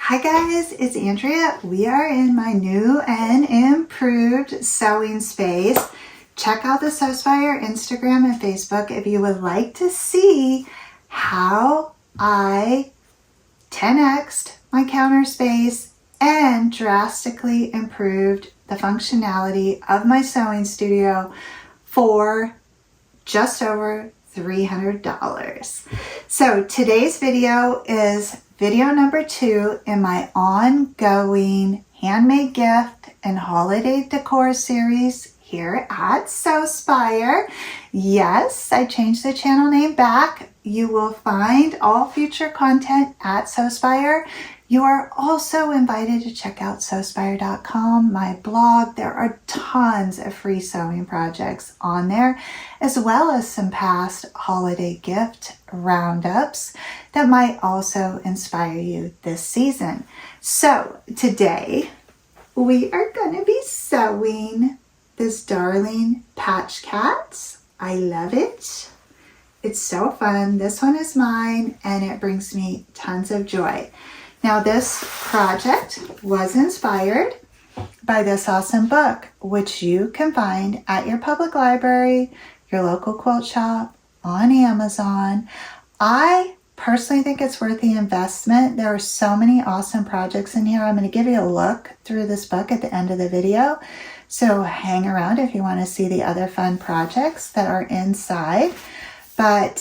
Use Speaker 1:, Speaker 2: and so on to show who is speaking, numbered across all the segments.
Speaker 1: Hi guys, it's Andrea. We are in my new and improved sewing space. Check out the Sewspire Instagram and Facebook if you would like to see how I 10x'd my counter space and drastically improved the functionality of my sewing studio for just over $300. So today's video is video number 2 in my ongoing handmade gift and holiday decor series here at Sewspire. Yes, I changed the channel name back. You will find all future content at Sewspire. You are also invited to check out Sewspire.com, my blog. There are tons of free sewing projects on there, as well as some past holiday gift roundups that might also inspire you this season. So today we are going to be sewing this darling Patch Cat. I love it. It's so fun. This one is mine and it brings me tons of joy. Now this project was inspired by this awesome book, which you can find at your public library, your local quilt shop, on Amazon. I personally think it's worth the investment. There are so many awesome projects in here. I'm going to give you a look through this book at the end of the video. So hang around if you want to see the other fun projects that are inside. But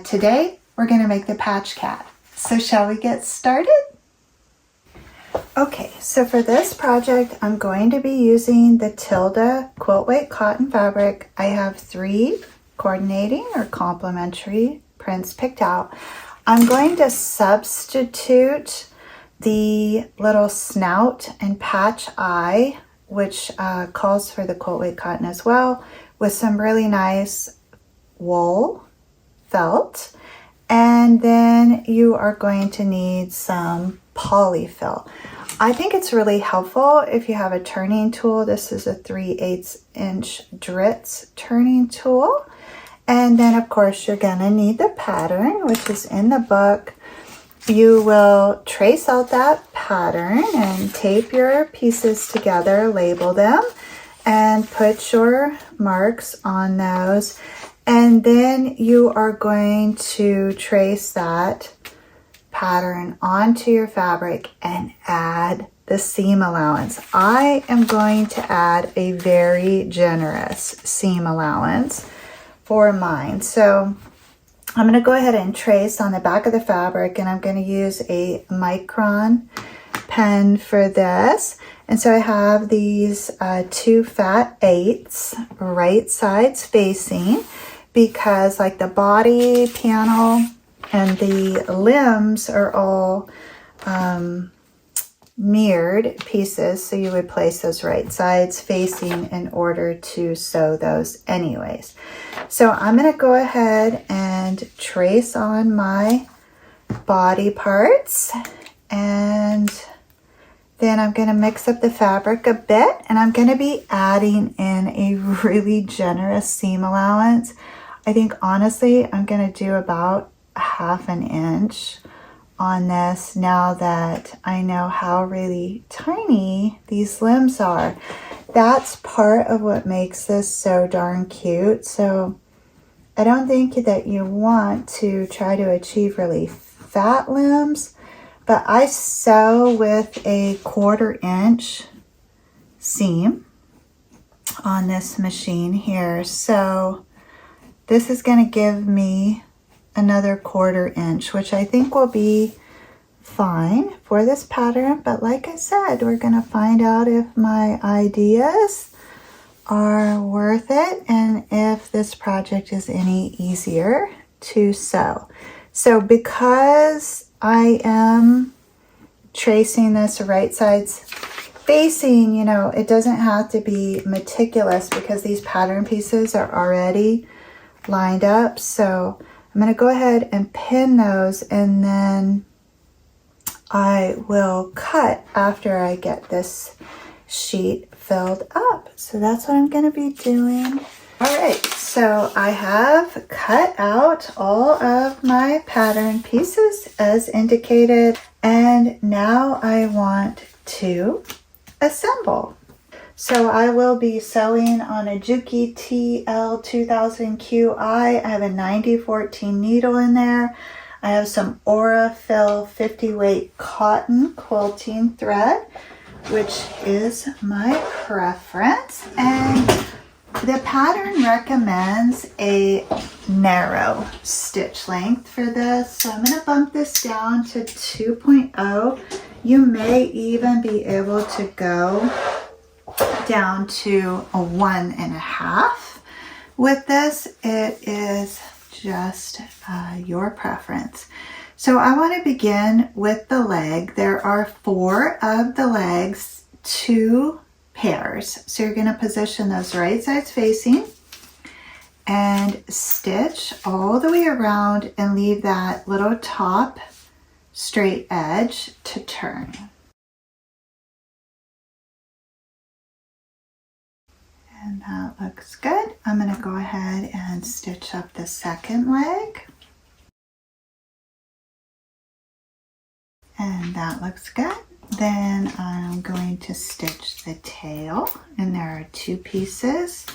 Speaker 1: today we're going to make the Patch Cat. So shall we get started? Okay, so for this project, I'm going to be using the Tilda quilt weight cotton fabric. I have 3 coordinating or complementary prints picked out. I'm going to substitute the little snout and patch eye, which calls for the quilt weight cotton as well, with some really nice wool felt. And then you are going to need some polyfill. I think it's really helpful if you have a turning tool. This is a 3/8 inch Dritz turning tool. And then of course you're gonna need the pattern, which is in the book. You will trace out that pattern and tape your pieces together, label them, and put your marks on those. And then you are going to trace that pattern onto your fabric and add the seam allowance. I am going to add a very generous seam allowance for mine. So I'm going to go ahead and trace on the back of the fabric, and I'm going to use a micron pen for this. And so I have these 2 fat 8s, right sides facing, because like the body panel and the limbs are all mirrored pieces, so you would place those right sides facing in order to sew those anyways. So I'm going to go ahead and trace on my body parts, and then I'm going to mix up the fabric a bit, and I'm going to be adding in a really generous seam allowance. I think honestly I'm going to do about 1/2 inch on this now that I know how really tiny these limbs are. That's part of what makes this so darn cute. So I don't think that you want to try to achieve really fat limbs, but I sew with a 1/4 inch seam on this machine here. So this is going to give me another 1/4 inch, which I think will be fine for this pattern. But like I said, we're going to find out if my ideas are worth it and if this project is any easier to sew. So because I am tracing this right sides facing, you know, it doesn't have to be meticulous because these pattern pieces are already lined up. So I'm going to go ahead and pin those, and then I will cut after I get this sheet filled up. So that's what I'm going to be doing All right, so I have cut out all of my pattern pieces as indicated, and now I want to assemble. So I will be sewing on a Juki TL2000QI. I have a 9014 needle in there. I have some Aurifil 50 weight cotton quilting thread, which is my preference. And the pattern recommends a narrow stitch length for this. So I'm going to bump this down to 2.0. You may even be able to go down to a 1.5 with this. It is just your preference. So I want to begin with the leg. There are 4 of the legs, 2 pairs. So you're going to position those right sides facing and stitch all the way around and leave that little top straight edge to turn. And that looks good. I'm going to go ahead and stitch up the second leg. And that looks good. Then I'm going to stitch the tail, and there are 2 pieces,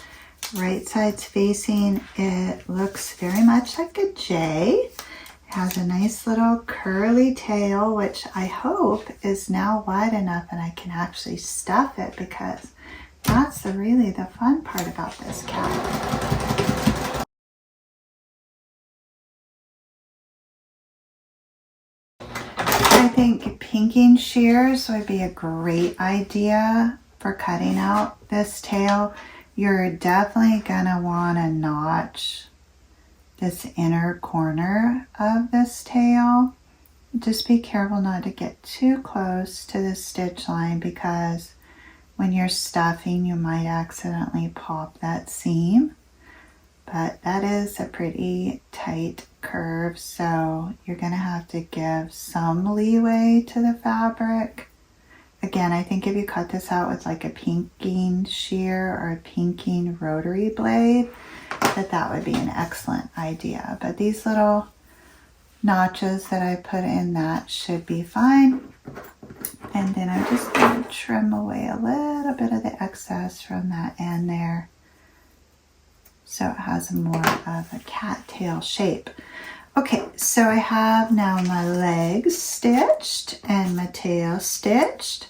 Speaker 1: right sides facing. It looks very much like a J. It has a nice little curly tail, which I hope is now wide enough and I can actually stuff it, because that's really the fun part about this cat. I think pinking shears would be a great idea for cutting out this tail. You're definitely gonna wanna notch this inner corner of this tail. Just be careful not to get too close to the stitch line, because when you're stuffing, you might accidentally pop that seam. But that is a pretty tight curve, so you're gonna have to give some leeway to the fabric. Again, I think if you cut this out with like a pinking shear or a pinking rotary blade, that would be an excellent idea. But these little notches that I put in, that should be fine. And then I'm just going to trim away a little bit of the excess from that end there, so it has more of a cattail shape. Okay, so I have now my legs stitched and my tail stitched.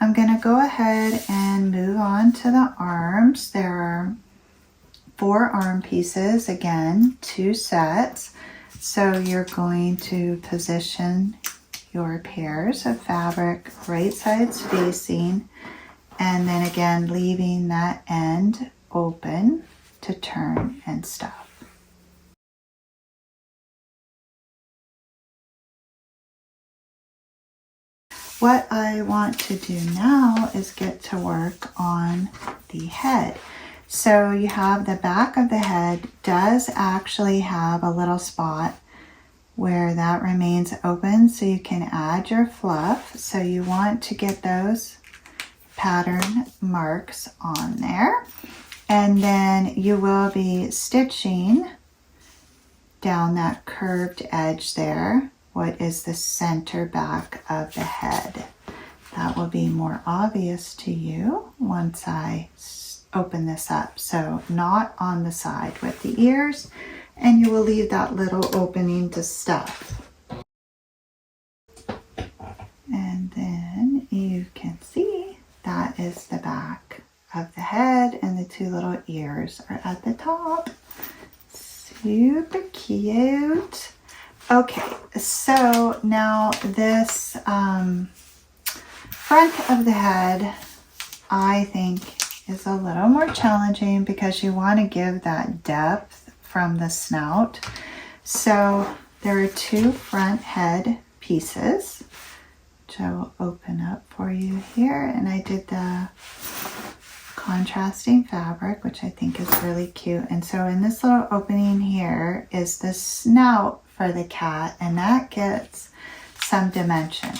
Speaker 1: I'm going to go ahead and move on to the arms. There are 4 arm pieces, again, 2 sets. So you're going to position your pairs of fabric right sides facing, and then again leaving that end open to turn and stuff. What I want to do now is get to work on the head. So you have the back of the head does actually have a little spot where that remains open, so you can add your fluff. So you want to get those pattern marks on there. And then you will be stitching down that curved edge there, what is the center back of the head. That will be more obvious to you once I open this up. So not on the side with the ears, and you will leave that little opening to stuff. And then you can see that is the back of the head, and the 2 little ears are at the top. Super cute. Okay, so now this front of the head, I think, is a little more challenging because you want to give that depth from the snout. So there are 2 front head pieces, which I will open up for you here. And I did the contrasting fabric, which I think is really cute. And so in this little opening here is the snout for the cat, and that gets some dimension.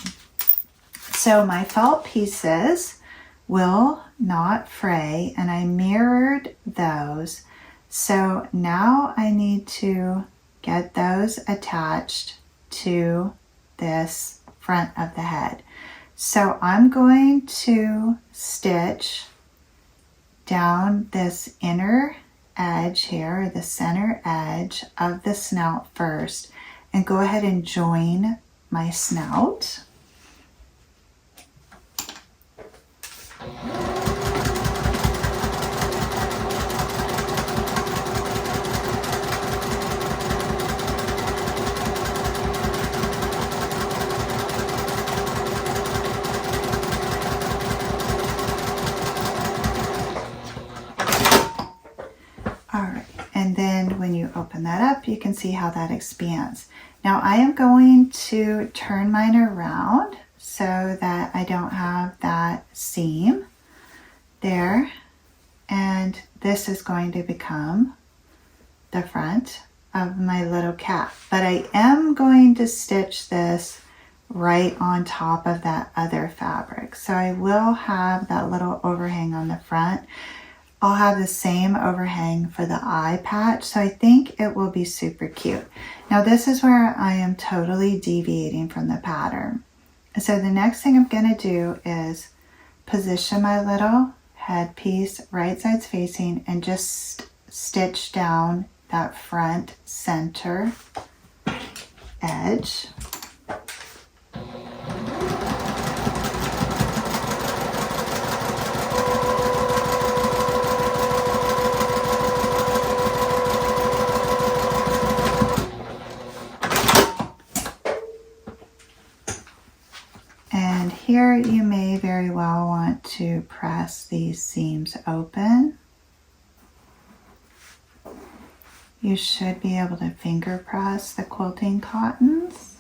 Speaker 1: So my felt pieces will not fray, and I mirrored those So now I need to get those attached to this front of the head. So I'm going to stitch down this inner edge here, or the center edge of the snout first, and go ahead and join my snout. And then when you open that up, you can see how that expands. Now I am going to turn mine around so that I don't have that seam there. And this is going to become the front of my little cat. But I am going to stitch this right on top of that other fabric. So I will have that little overhang on the front. I'll have the same overhang for the eye patch, so I think it will be super cute. Now this is where I am totally deviating from the pattern. So the next thing I'm going to do is position my little headpiece right sides facing and just stitch down that front center edge. And here you may very well want to press these seams open. You should be able to finger press the quilting cottons.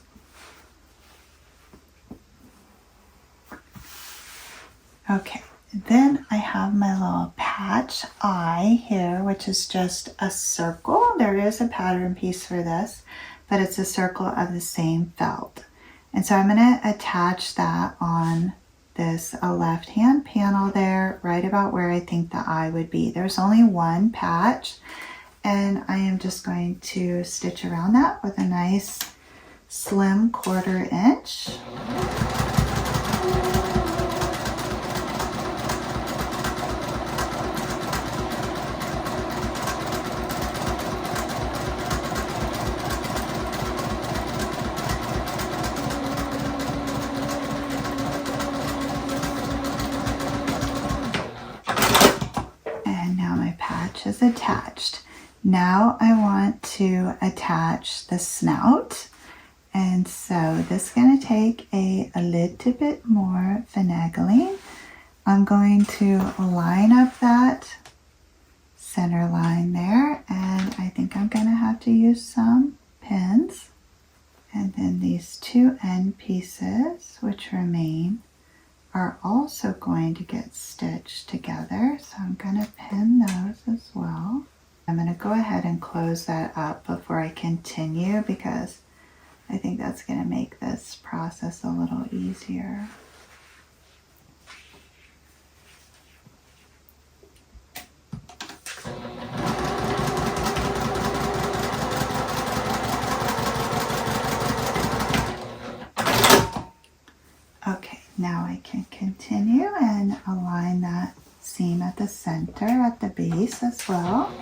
Speaker 1: Okay, then I have my little patch eye here, which is just a circle. There is a pattern piece for this, but it's a circle of the same felt. And so I'm going to attach that on this left hand panel there, right about where I think the eye would be. There's only one patch, and I am just going to stitch around that with a nice slim 1/4 inch. Is attached. Now I want to attach the snout, and so this is going to take a little bit more finagling. I'm going to line up that center line there, and I think I'm going to have to use some pins, and then these two end pieces which remain are also going to get stitched together, so I'm going to pin those as well. I'm going to go ahead and close that up before I continue, because I think that's going to make this process a little easier. Okay, now I can continue and align that seam at the center, at the base as well.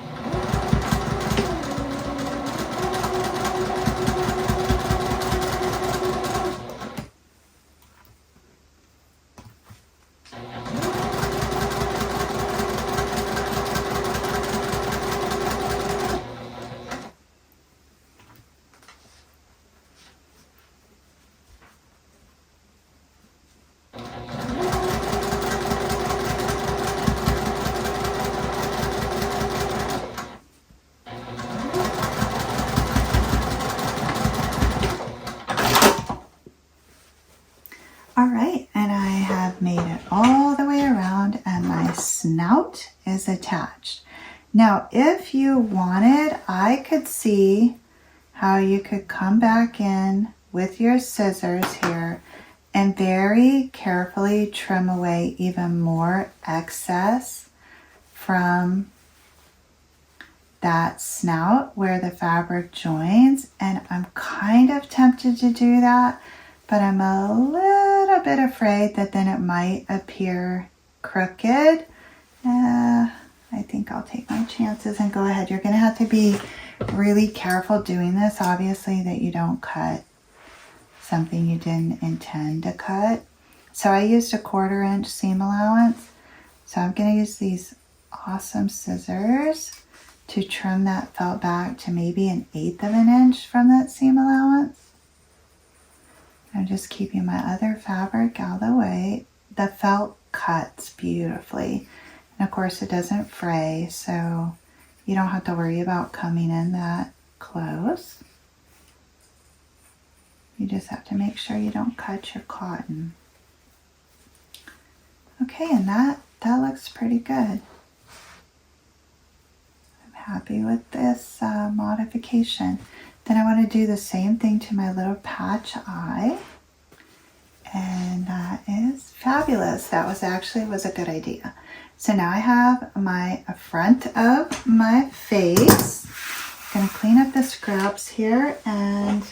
Speaker 1: All right, and I have made it all the way around and my snout is attached. Now, if you wanted, I could see how you could come back in with your scissors here and very carefully trim away even more excess from that snout where the fabric joins, and I'm kind of tempted to do that, but I'm a little bit afraid that then it might appear crooked. I think I'll take my chances and go ahead. You're going to have to be really careful doing this, obviously, that you don't cut something you didn't intend to cut. So I used a 1/4 inch seam allowance. So I'm going to use these awesome scissors to trim that felt back to maybe 1/8 of an inch from that seam allowance. I'm just keeping my other fabric out of the way. The felt cuts beautifully. And of course it doesn't fray, so you don't have to worry about coming in that close. You just have to make sure you don't cut your cotton. Okay, and that looks pretty good. I'm happy with this modification. Then I want to do the same thing to my little patch eye. And that is fabulous. That was a good idea. So now I have my front of my face. I'm going to clean up the scraps here and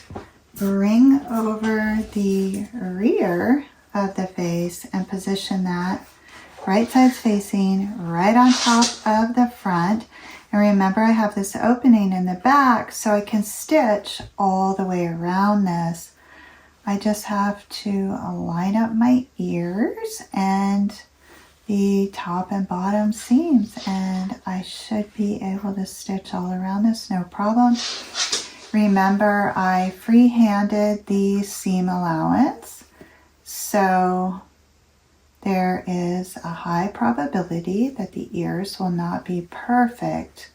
Speaker 1: bring over the rear of the face and position that right side's facing right on top of the front. And remember, I have this opening in the back so I can stitch all the way around this. I just have to line up my ears and the top and bottom seams, and I should be able to stitch all around this, no problem. Remember, I free-handed the seam allowance, so there is a high probability that the ears will not be perfect,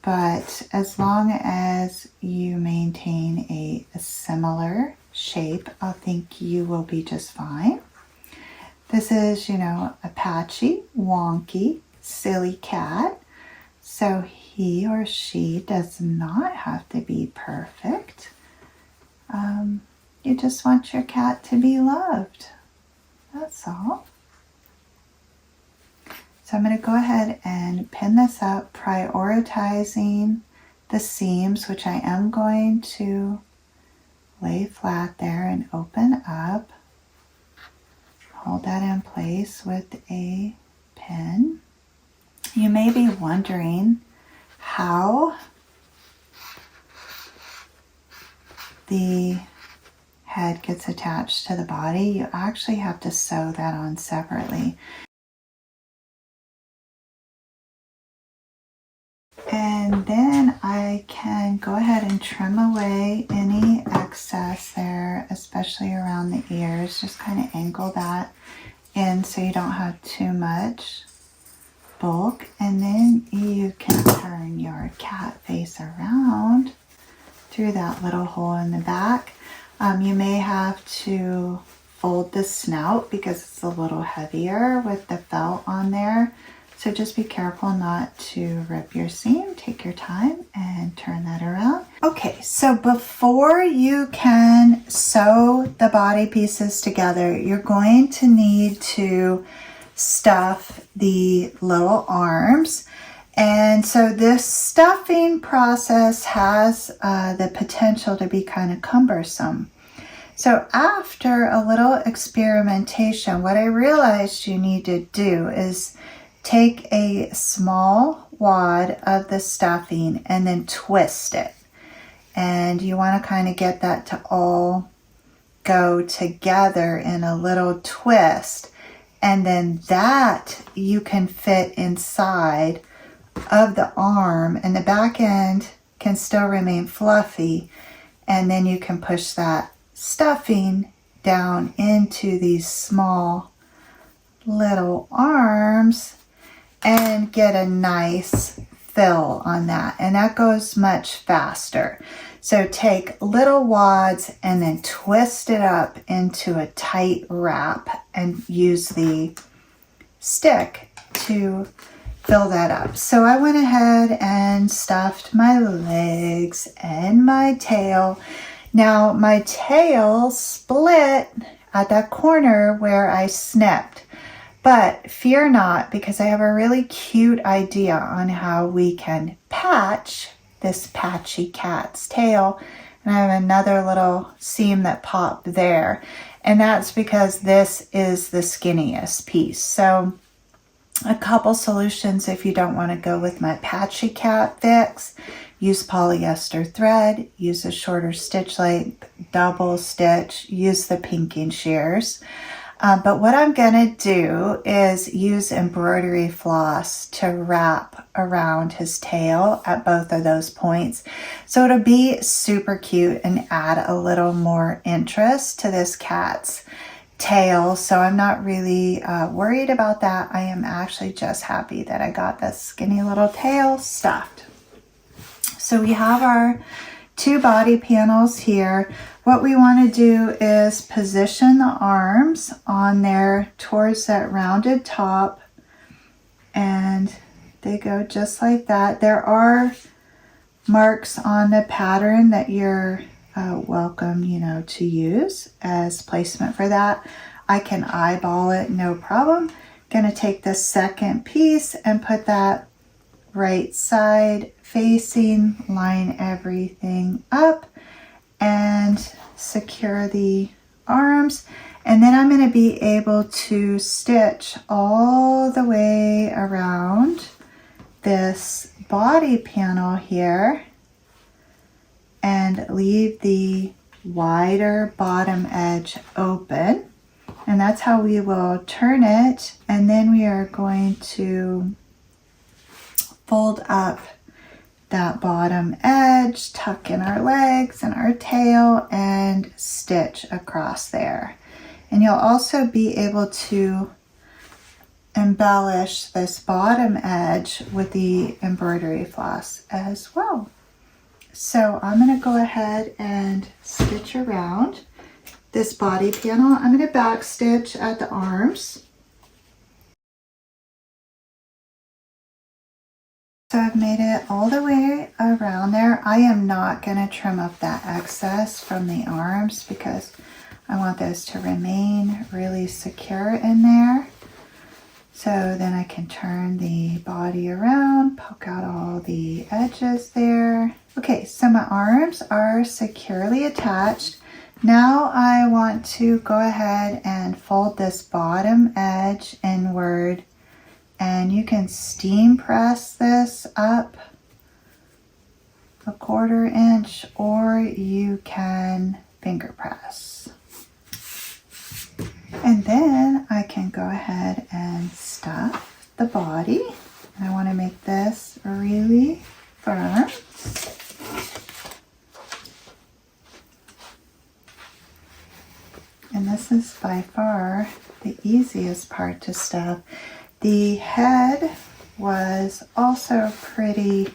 Speaker 1: but as long as you maintain a similar shape, I think you will be just fine. This is, a patchy, wonky, silly cat, so he or she does not have to be perfect. You just want your cat to be loved. That's all. So I'm going to go ahead and pin this up, prioritizing the seams, which I am going to lay flat there and open up. Hold that in place with a pin. You may be wondering how the head gets attached to the body. You actually have to sew that on separately. And then I can go ahead and trim away any excess there, especially around the ears. Just kind of angle that in so you don't have too much bulk. And then you can turn your cat face around through that little hole in the back. You may have to fold the snout because it's a little heavier with the felt on there. So just be careful not to rip your seam. Take your time and turn that around. Okay, so before you can sew the body pieces together, you're going to need to stuff the little arms. And so this stuffing process has the potential to be kind of cumbersome. So after a little experimentation, what I realized you need to do is take a small wad of the stuffing and then twist it. And you want to kind of get that to all go together in a little twist. And then that you can fit inside of the arm, and the back end can still remain fluffy. And then you can push that stuffing down into these small little arms and get a nice fill on that. And that goes much faster. So take little wads and then twist it up into a tight wrap and use the stick to fill that up. So I went ahead and stuffed my legs and my tail. Now my tail split at that corner where I snipped. But fear not, because I have a really cute idea on how we can patch this patchy cat's tail. And I have another little seam that popped there. And that's because this is the skinniest piece. So a couple solutions if you don't want to go with my patchy cat fix. Use polyester thread, use a shorter stitch length, double stitch, use the pinking shears. But what I'm gonna do is use embroidery floss to wrap around his tail at both of those points. So it'll be super cute and add a little more interest to this cat's tail. So I'm not really worried about that. I am actually just happy that I got this skinny little tail stuffed. So we have our 2 body panels here. What we want to do is position the arms on there towards that rounded top, and they go just like that. There are marks on the pattern that you're welcome, to use as placement for that. I can eyeball it, no problem. Gonna take the second piece and put that right side facing, line everything up and secure the arms. And then I'm going to be able to stitch all the way around this body panel here and leave the wider bottom edge open. And that's how we will turn it. And then we are going to fold up that bottom edge, tuck in our legs and our tail, and stitch across there. And you'll also be able to embellish this bottom edge with the embroidery floss as well. So I'm going to go ahead and stitch around this body panel. I'm going to back stitch at the arms. So I've made it all the way around there. I am not going to trim up that excess from the arms because I want those to remain really secure in there. So then I can turn the body around, poke out all the edges there. Okay, so my arms are securely attached. Now I want to go ahead and fold this bottom edge inward. And you can steam press this up a 1/4 inch, or you can finger press. And then I can go ahead and stuff the body. And I want to make this really firm. And this is by far the easiest part to stuff. The head was also pretty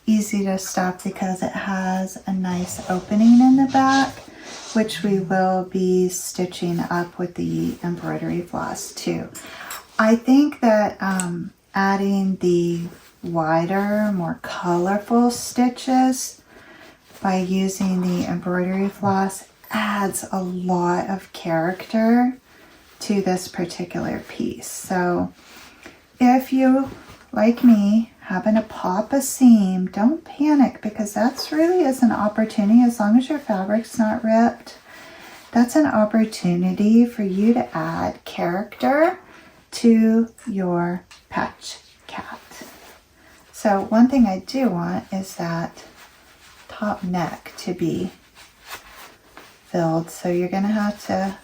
Speaker 1: easy to stuff because it has a nice opening in the back, which we will be stitching up with the embroidery floss too. I think that adding the wider, more colorful stitches by using the embroidery floss adds a lot of character to this particular piece. So if you, like me, happen to pop a seam, don't panic, because that's really is an opportunity. As long as your fabric's not ripped, that's an opportunity for you to add character to your patch cat. So one thing I do want is that top neck to be filled. So you're going to have to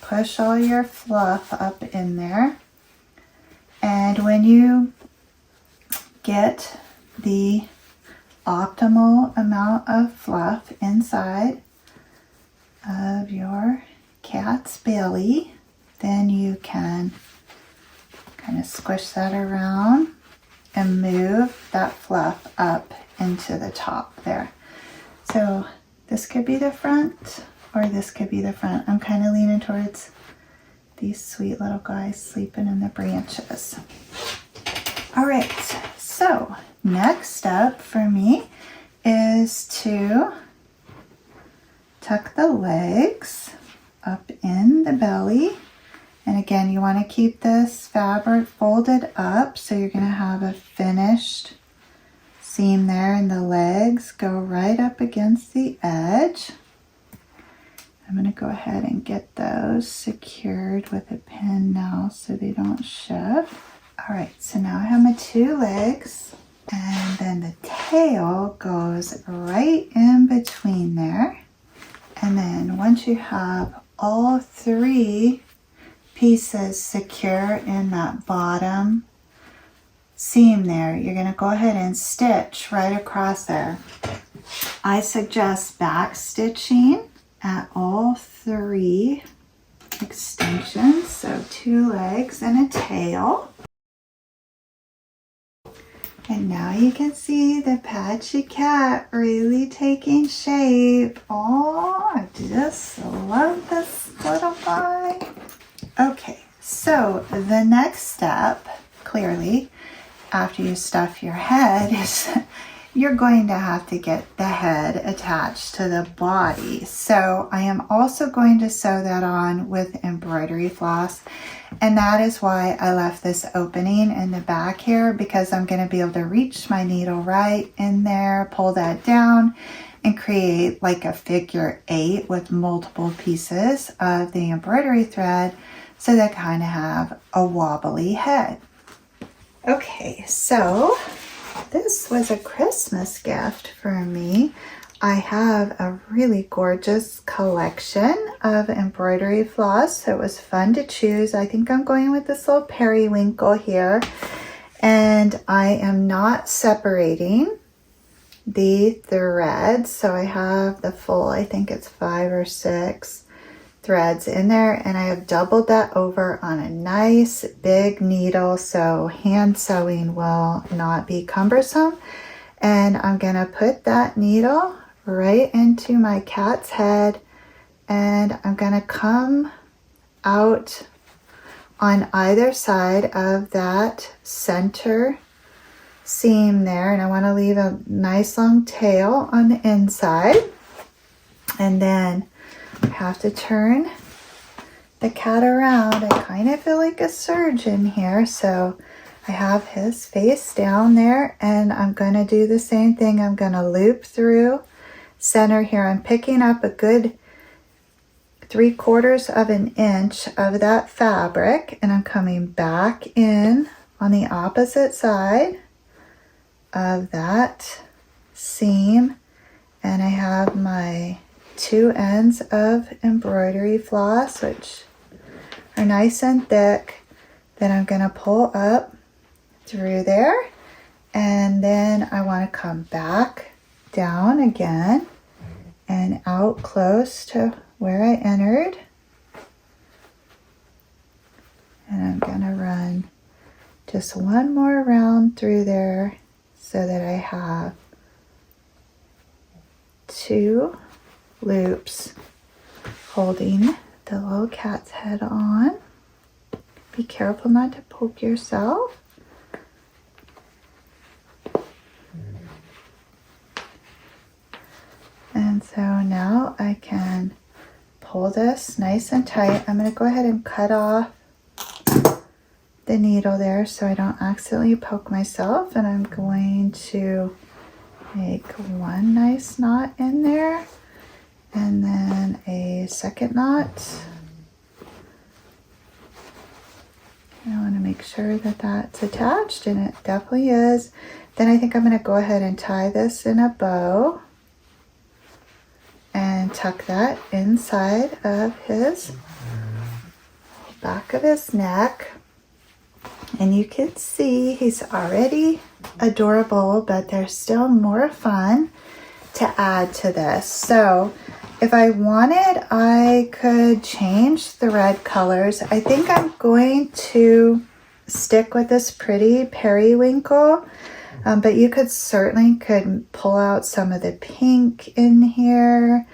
Speaker 1: push all your fluff up in there. And when you get the optimal amount of fluff inside of your cat's belly, then you can kind of squish that around and move that fluff up into the top there. So this could be the front, or this could be the front. I'm kind of leaning towards these sweet little guys sleeping in the branches. All right, so next step for me is to tuck the legs up in the belly. And again, you want to keep this fabric folded up, so you're going to have a finished seam there, and the legs go right up against the edge. I'm going to go ahead and get those secured with a pin now so they don't shift. All right, so now I have my 2 legs, and then the tail goes right in between there. And then once you have all 3 pieces secure in that bottom seam there, you're going to go ahead and stitch right across there. I suggest back stitching at all 3 extensions, so 2 legs and a tail. And now you can see the patchy cat really taking shape. Oh, I just love this little guy. Okay, so the next step, clearly, after you stuff your head, is you're going to have to get the head attached to the body. So I am also going to sew that on with embroidery floss. And that is why I left this opening in the back here, because I'm going to be able to reach my needle right in there, pull that down, and create like a figure 8 with multiple pieces of the embroidery thread, so they kind of have a wobbly head. Okay, so this was a Christmas gift for me. I have a really gorgeous collection of embroidery floss. So it was fun to choose. I think I'm going with this little periwinkle here. And I am not separating the threads. So I have the full, I think it's 5 or 6 threads in there, and I have doubled that over on a nice big needle so hand sewing will not be cumbersome. And I'm gonna put that needle right into my cat's head, and I'm gonna come out on either side of that center seam there, and I want to leave a nice long tail on the inside. And then I have to turn the cat around. I kind of feel like a surgeon here, so I have his face down there, and I'm going to do the same thing. I'm going to loop through center here. I'm picking up a good 3/4 of an inch of that fabric, and I'm coming back in on the opposite side of that seam, and I have my 2 ends of embroidery floss, which are nice and thick, that I'm going to pull up through there, and then I want to come back down again and out close to where I entered, and I'm going to run just one more round through there so that I have 2 loops holding the little cat's head on. Be careful not to poke yourself. And so now I can pull this nice and tight. I'm going to go ahead and cut off the needle there so I don't accidentally poke myself, and I'm going to make one nice knot in there, and then a second knot. I want to make sure that that's attached, and it definitely is. Then I think I'm going to go ahead and tie this in a bow and tuck that inside of his back of his neck. And you can see he's already adorable, but there's still more fun to add to this. So if I wanted, I could change thread colors. I think I'm going to stick with this pretty periwinkle, but you could certainly pull out some of the pink in here,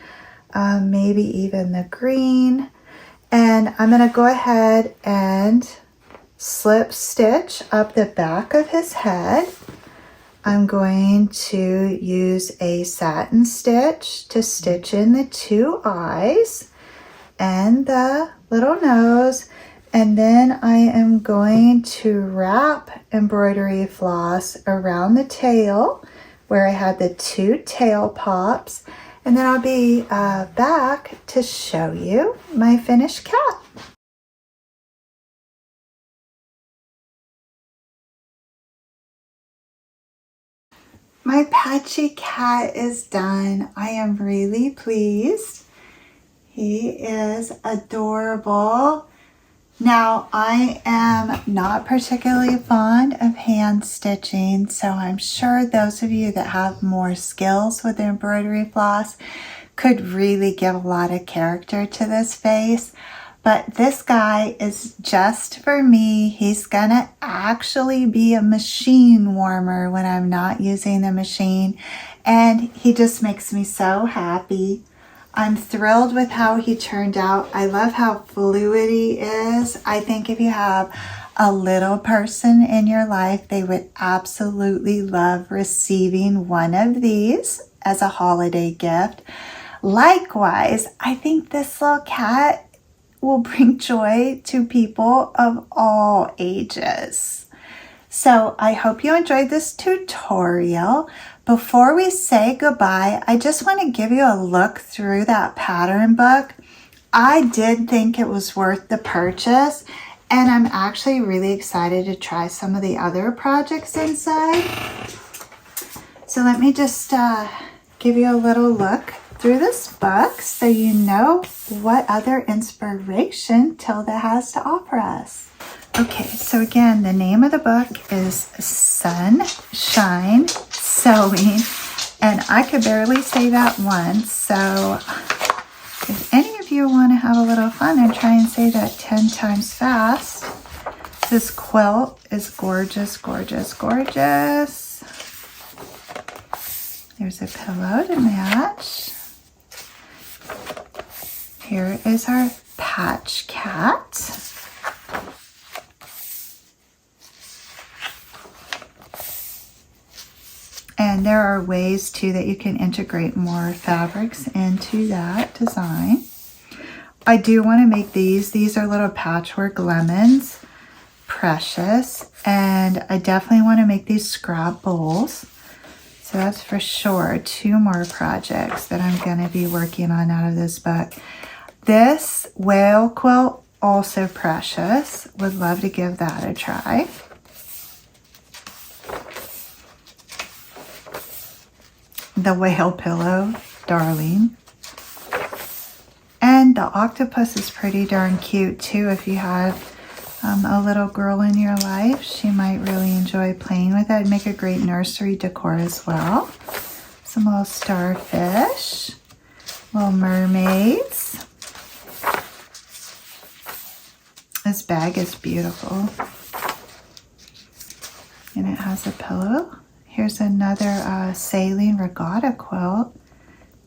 Speaker 1: maybe even the green. And I'm going to go ahead and slip stitch up the back of his head. I'm going to use a satin stitch to stitch in the 2 eyes and the little nose, And then I am going to wrap embroidery floss around the tail where I had the 2 tail pops. And then I'll be back to show you my finished cat. My patchy cat is done. I am really pleased. He is adorable. Now, I am not particularly fond of hand stitching, so I'm sure those of you that have more skills with embroidery floss could really give a lot of character to this face. But this guy is just for me. He's gonna actually be a machine warmer when I'm not using the machine, and he just makes me so happy. I'm thrilled with how he turned out. I love how fluid he is. I think if you have a little person in your life, they would absolutely love receiving one of these as a holiday gift. Likewise, I think this little cat will bring joy to people of all ages. So I hope you enjoyed this tutorial. Before we say goodbye, I just want to give you a look through that pattern book. I did think it was worth the purchase, and I'm actually really excited to try some of the other projects inside. So let me just give you a little look through this book so you know what other inspiration Tilda has to offer us. Okay, so again, the name of the book is Sunshine Sewing, and I could barely say that once, so if any of you want to have a little fun and try and say that 10 times fast, this quilt is gorgeous, gorgeous, gorgeous. There's a pillow to match. Here is our patch cat. And there are ways too that you can integrate more fabrics into that design. I do want to make these. These are little patchwork lemons. Precious. And I definitely want to make these scrap bowls. So that's for sure 2 more projects that I'm going to be working on out of this book. This whale quilt, also precious. Would love to give that a try. The whale pillow, darling. And the octopus is pretty darn cute too. If you have a little girl in your life, she might really enjoy playing with it. It'd make a great nursery decor as well. Some little starfish, little mermaids. This bag is beautiful. And it has a pillow. Here's another sailing regatta quilt.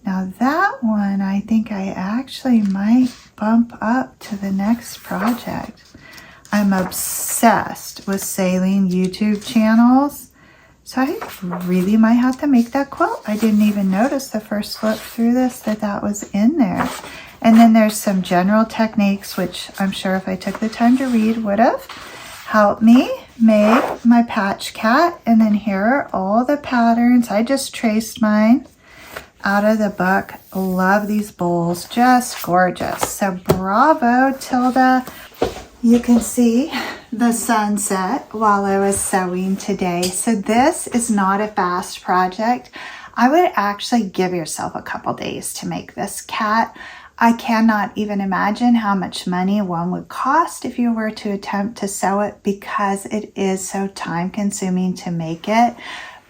Speaker 1: Now that one, I think I actually might bump up to the next project. I'm obsessed with sailing YouTube channels, so I really might have to make that quilt. I didn't even notice the first flip through this that was in there. And then there's some general techniques, which I'm sure if I took the time to read would have helped me make my patch cat. And then here are all the patterns. I just traced mine out of the book. Love these bowls, just gorgeous. So bravo, Tilda. You can see the sunset while I was sewing today. So this is not a fast project. I would actually give yourself a couple days to make this cat. I cannot even imagine how much money one would cost if you were to attempt to sew it, because it is so time consuming to make it.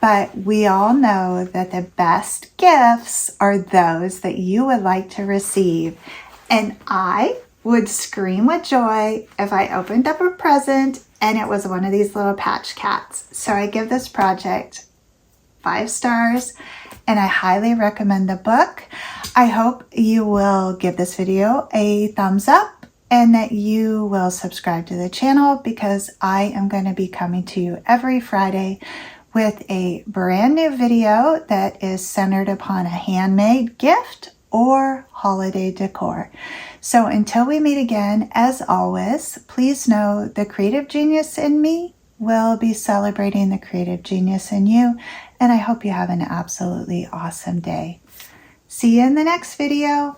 Speaker 1: But we all know that the best gifts are those that you would like to receive. And I would scream with joy if I opened up a present and it was one of these little patch cats. So I give this project 5 stars, and I highly recommend the book. I hope you will give this video a thumbs up and that you will subscribe to the channel, because I am going to be coming to you every Friday with a brand new video that is centered upon a handmade gift or holiday decor. So until we meet again, as always, please know the creative genius in me will be celebrating the creative genius in you, and I hope you have an absolutely awesome day. See you in the next video.